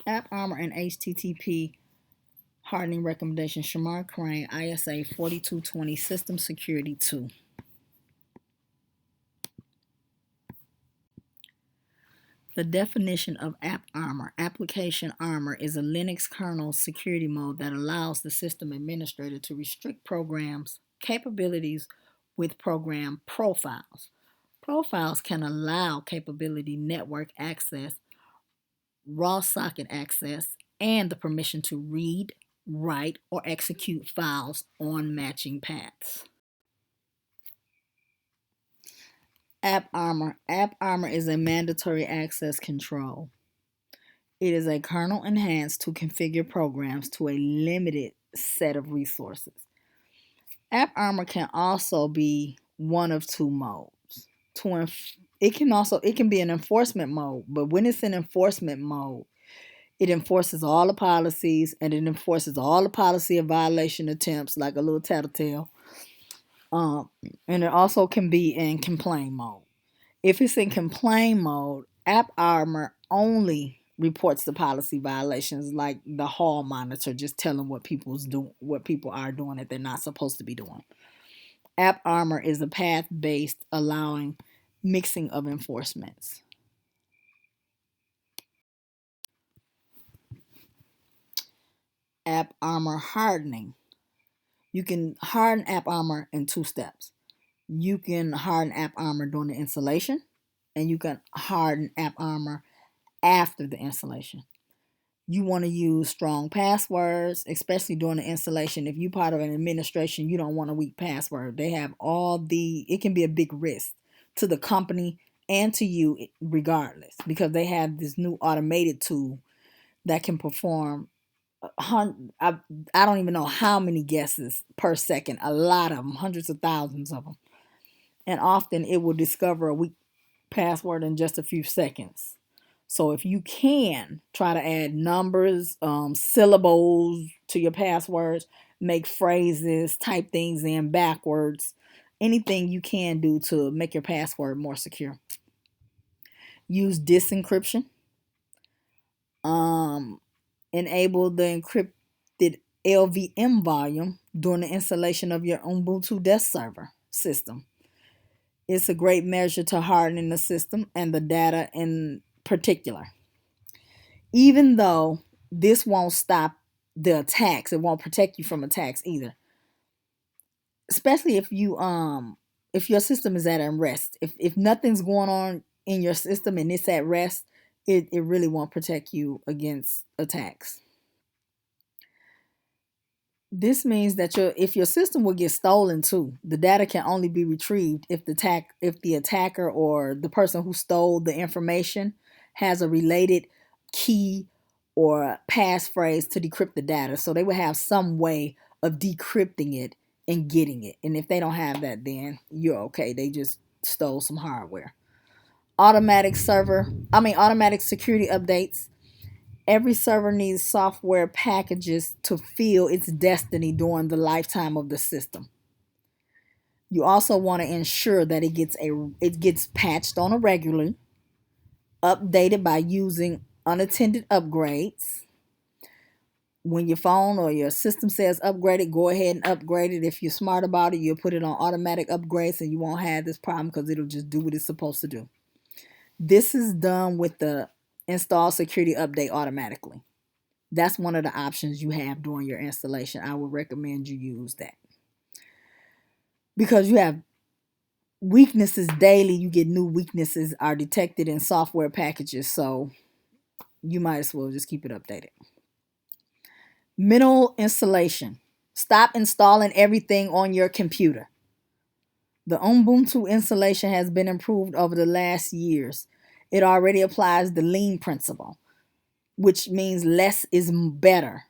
Apparmor and HTTP hardening recommendation. Shamar Crane, ISA 4220, System Security 2. The definition of Apparmor. Application Armor is a Linux kernel security mode that allows the system administrator to restrict programs' capabilities with program profiles. Profiles can allow capability network access, raw socket access, and the permission to read, write, or execute files on matching paths. Apparmor. Apparmor is a mandatory access control. It is a kernel enhanced to configure programs to a limited set of resources. Apparmor can also be one of two modes. It can be an enforcement mode, but when it's in enforcement mode, it enforces all the policies and it enforces all the policy of violation attempts like a little tattletale. And it also can be in complain mode. If it's in complain mode, Apparmor only reports the policy violations, like the hall monitor just telling what people are doing that they're not supposed to be doing. Apparmor is a path-based, allowing mixing of enforcements. Apparmor hardening. You can harden Apparmor in two steps. You can harden Apparmor during the installation, and you can harden Apparmor after the installation. You want to use strong passwords, especially during the installation. If you're part of an administration, you don't want a weak password. They have it can be a big risk to the company and to you regardless, because they have this new automated tool that can perform I don't even know how many guesses per second, a lot of them, hundreds of thousands of them. And often it will discover a weak password in just a few seconds. So if you can try to add numbers, syllables to your passwords, make phrases, type things in backwards, anything you can do to make your password more secure. Use disencryption. Enable the encrypted LVM volume during the installation of your Ubuntu desk server system. It's a great measure to harden the system and the data in particular. Even though this won't stop the attacks, it won't protect you from attacks either. Especially if your system is at rest. If nothing's going on in your system and it's at rest, it really won't protect you against attacks. This means that if your system will get stolen too, the data can only be retrieved if the attacker or the person who stole the information has a related key or passphrase to decrypt the data. So they will have some way of decrypting it and getting it. And if they don't have that, then you're okay. They just stole some hardware. Automatic security updates. Every server needs software packages to fill its destiny during the lifetime of the system. You also want to ensure that it gets patched on a regular, updated by using unattended upgrades. When your phone or your system says upgraded, go ahead and upgrade it. If you're smart about it, you'll put it on automatic upgrades and you won't have this problem because it'll just do what it's supposed to do. This is done with the install security update automatically. That's one of the options you have during your installation. I would recommend you use that. Because you have weaknesses daily, you get new weaknesses are detected in software packages, so you might as well just keep it updated. Minimal installation. Stop installing everything on your computer. The Ubuntu installation has been improved over the last years. It already applies the lean principle, which means less is better.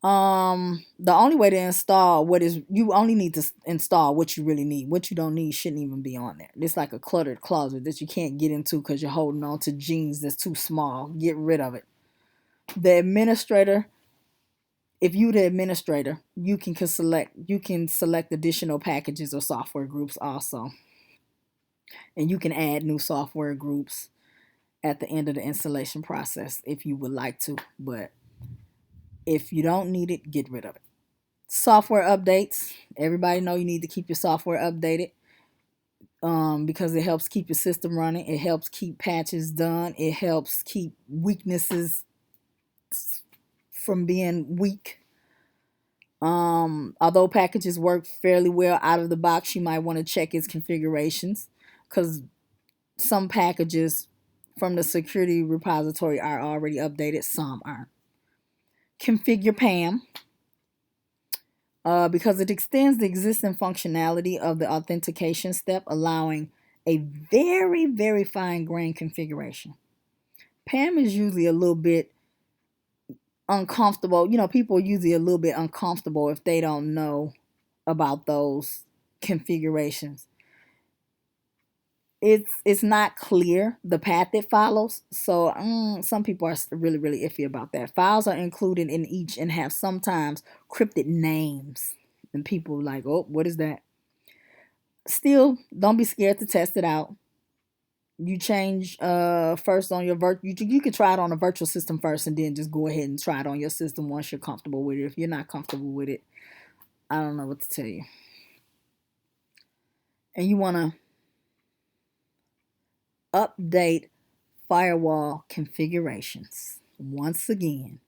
The only way to install you only need to install what you really need. What you don't need shouldn't even be on there. It's like a cluttered closet that you can't get into because you're holding on to jeans that's too small. Get rid of it. The administrator, if you're the administrator, you can select additional packages or software groups also. And you can add new software groups. at the end of the installation process if you would like to. But if you don't need it, get rid of it. Software updates. Everybody know you need to keep your software updated because it helps keep your system running. It helps keep patches done. It helps keep weaknesses from being weak. Although packages work fairly well out of the box, you might want to check its configurations because some packages from the security repository are already updated, some aren't. Configure PAM because it extends the existing functionality of the authentication step, allowing a very, very fine-grained configuration. PAM is usually a little bit uncomfortable. People are usually a little bit uncomfortable if they don't know about those configurations. It's not clear the path it follows, so some people are really, really iffy about that. Files are included in each and have sometimes cryptic names, and people like, oh, what is that? Still, don't be scared to test it out. You change first on your you could try it on a virtual system first, and then just go ahead and try it on your system once you're comfortable with it. If you're not comfortable with it, I don't know what to tell you. And you want to update firewall configurations. Once again,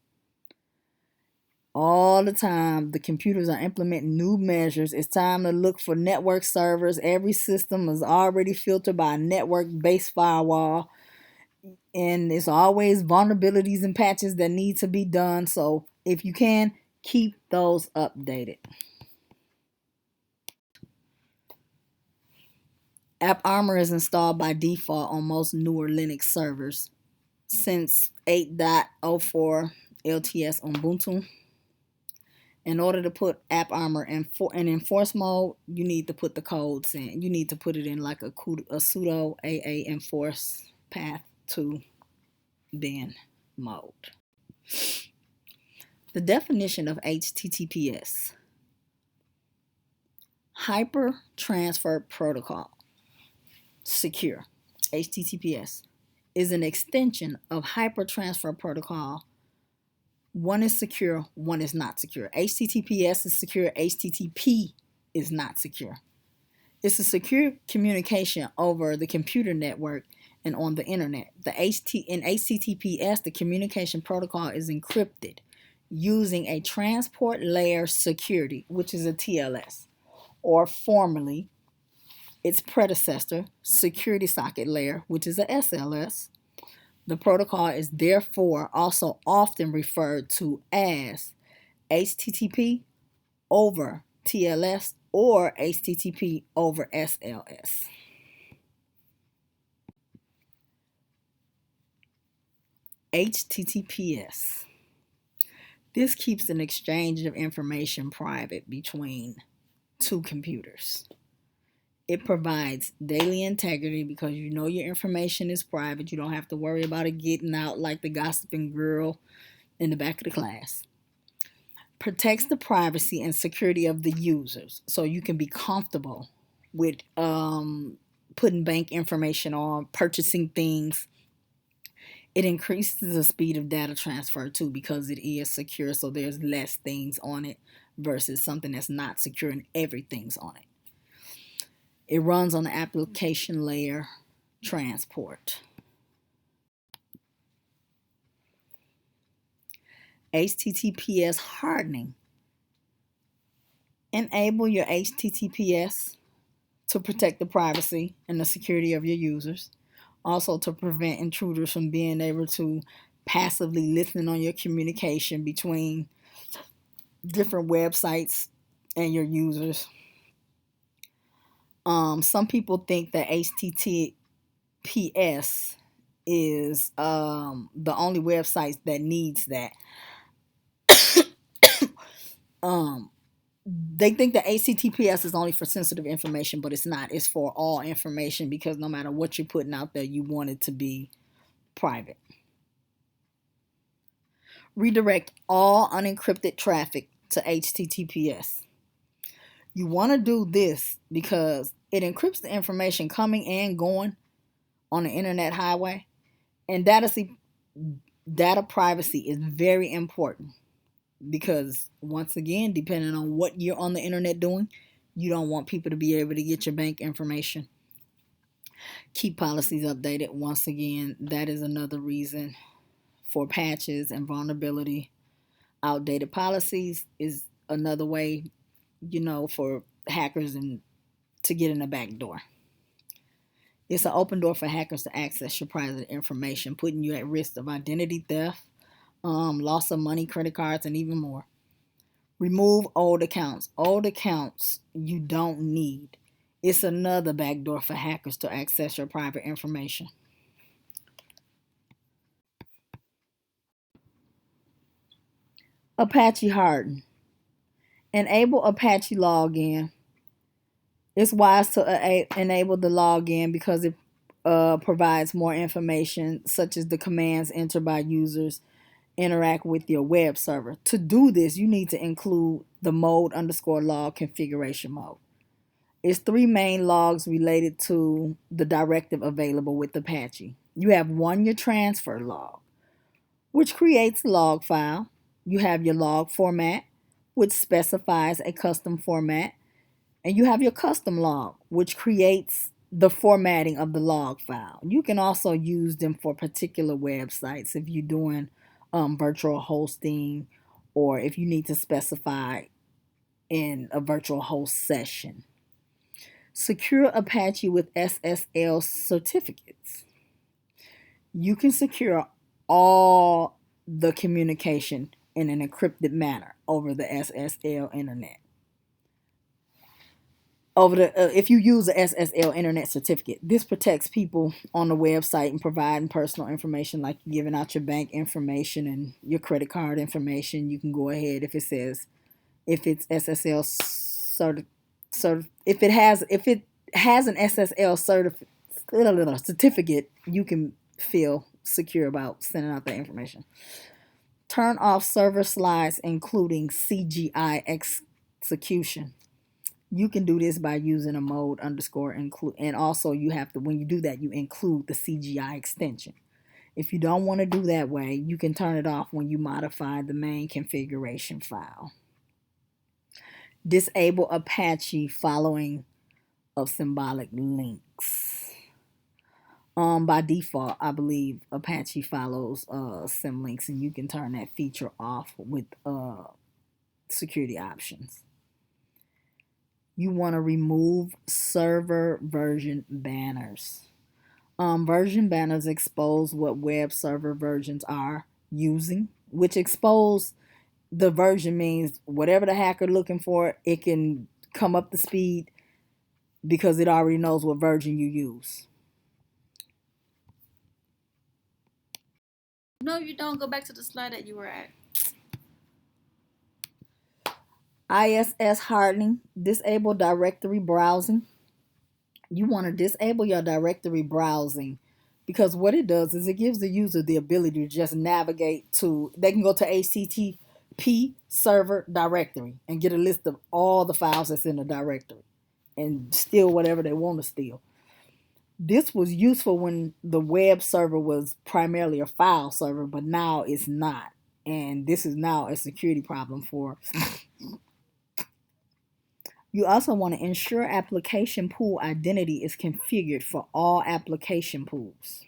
all the time, the computers are implementing new measures. It's time to look for network servers. Every system is already filtered by a network-based firewall, and it's always vulnerabilities and patches that need to be done. So if you can, keep those updated. Apparmor is installed by default on most newer Linux servers since 8.04 LTS on Ubuntu. In order to put Apparmor in enforce mode, you need to put the codes in. You need to put it in like a sudo AA enforce path to bin mode. The definition of HTTPS: Hyper Transfer Protocol. Secure. HTTPS is an extension of Hyper Transfer Protocol. One is secure, one is not secure. HTTPS is secure, HTTP is not secure. It's a secure communication over the computer network and on the internet. In HTTPS, the communication protocol is encrypted using a transport layer security, which is a TLS, or formerly its predecessor, security socket layer, which is a SLS. The protocol is therefore also often referred to as HTTP over TLS or HTTP over SLS. HTTPS. This keeps an exchange of information private between two computers. It provides daily integrity because you know your information is private. You don't have to worry about it getting out like the gossiping girl in the back of the class. Protects the privacy and security of the users so you can be comfortable with putting bank information on, purchasing things. It increases the speed of data transfer too because it is secure, so there's less things on it versus something that's not secure and everything's on it. It runs on the application layer transport. HTTPS hardening. Enable your HTTPS to protect the privacy and the security of your users. Also to prevent intruders from being able to passively listen on your communication between different websites and your users. Some people think that HTTPS is the only website that needs that. They think that HTTPS is only for sensitive information, but it's not. It's for all information because no matter what you're putting out there, you want it to be private. Redirect all unencrypted traffic to HTTPS. You want to do this because it encrypts the information coming and going on the internet highway, And data privacy is very important because, once again, depending on what you're on the internet doing, you don't want people to be able to get your bank information. Keep policies updated. Once again, that is another reason for patches and vulnerability. Outdated policies is another way, for hackers and to get in the back door. It's an open door for hackers to access your private information, putting you at risk of identity theft, loss of money, credit cards, and even more. Remove old accounts. Old accounts you don't need. It's another backdoor for hackers to access your private information. Apache Harden. Enable Apache login. It's wise to enable the login because it provides more information, such as the commands entered by users interact with your web server. To do this, you need to include the mode underscore log configuration mode. It's three main logs related to the directive available with Apache. You have one, your transfer log, which creates a log file. You have your log format, which specifies a custom format. And you have your custom log, which creates the formatting of the log file. You can also use them for particular websites if you're doing virtual hosting, or if you need to specify in a virtual host session. Secure Apache with SSL certificates. You can secure all the communication in an encrypted manner over the SSL internet. If you use a SSL internet certificate, this protects people on the website and providing personal information, like giving out your bank information and your credit card information. You can go ahead if it's SSL if it has an SSL certificate, you can feel secure about sending out that information. Turn off server slides, including CGI execution. You can do this by using a mode underscore include, and also you have to, when you do that, you include the CGI extension. If you don't want to do that way, you can turn it off when you modify the main configuration file. Disable Apache following of symbolic links. By default, I believe Apache follows symlinks, and you can turn that feature off with security options. You want to remove server version banners. Version banners expose what web server versions are using, which expose the version means whatever the hacker looking for, it can come up to speed because it already knows what version you use. No, you don't. Go back to the slide that you were at. ISS hardening, disable directory browsing. You want to disable your directory browsing because what it does is it gives the user the ability to just navigate to, they can go to HTTP server directory and get a list of all the files that's in the directory and steal whatever they want to steal. This was useful when the web server was primarily a file server, but now it's not. And this is now a security problem for. You also want to ensure application pool identity is configured for all application pools.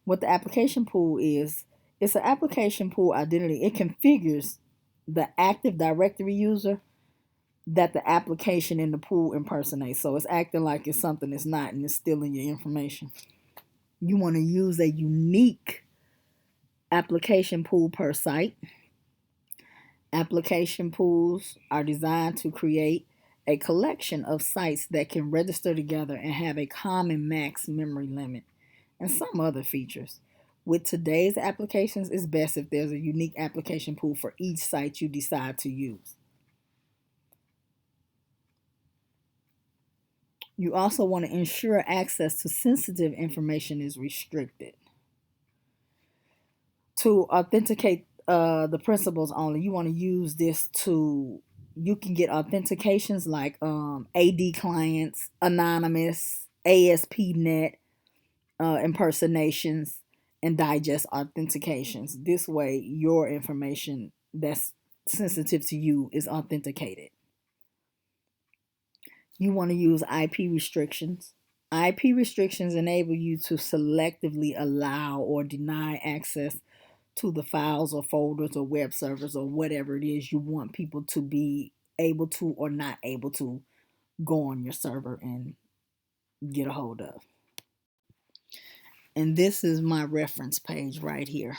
What the application pool is, it's an application pool identity. It configures the Active Directory user that the application in the pool impersonates. So it's acting like it's something it's not, and it's stealing your information. You want to use a unique application pool per site. Application pools are designed to create a collection of sites that can register together and have a common max memory limit and some other features. With today's applications, it's best if there's a unique application pool for each site you decide to use. You also want to ensure access to sensitive information is restricted. To authenticate the principals only, you want to use this to, you can get authentications like AD clients, anonymous, ASP.NET impersonations, and digest authentications. This way, your information that's sensitive to you is authenticated. You want to use IP restrictions. IP restrictions enable you to selectively allow or deny access to the files or folders or web servers or whatever it is you want people to be able to or not able to go on your server and get a hold of. And this is my reference page right here.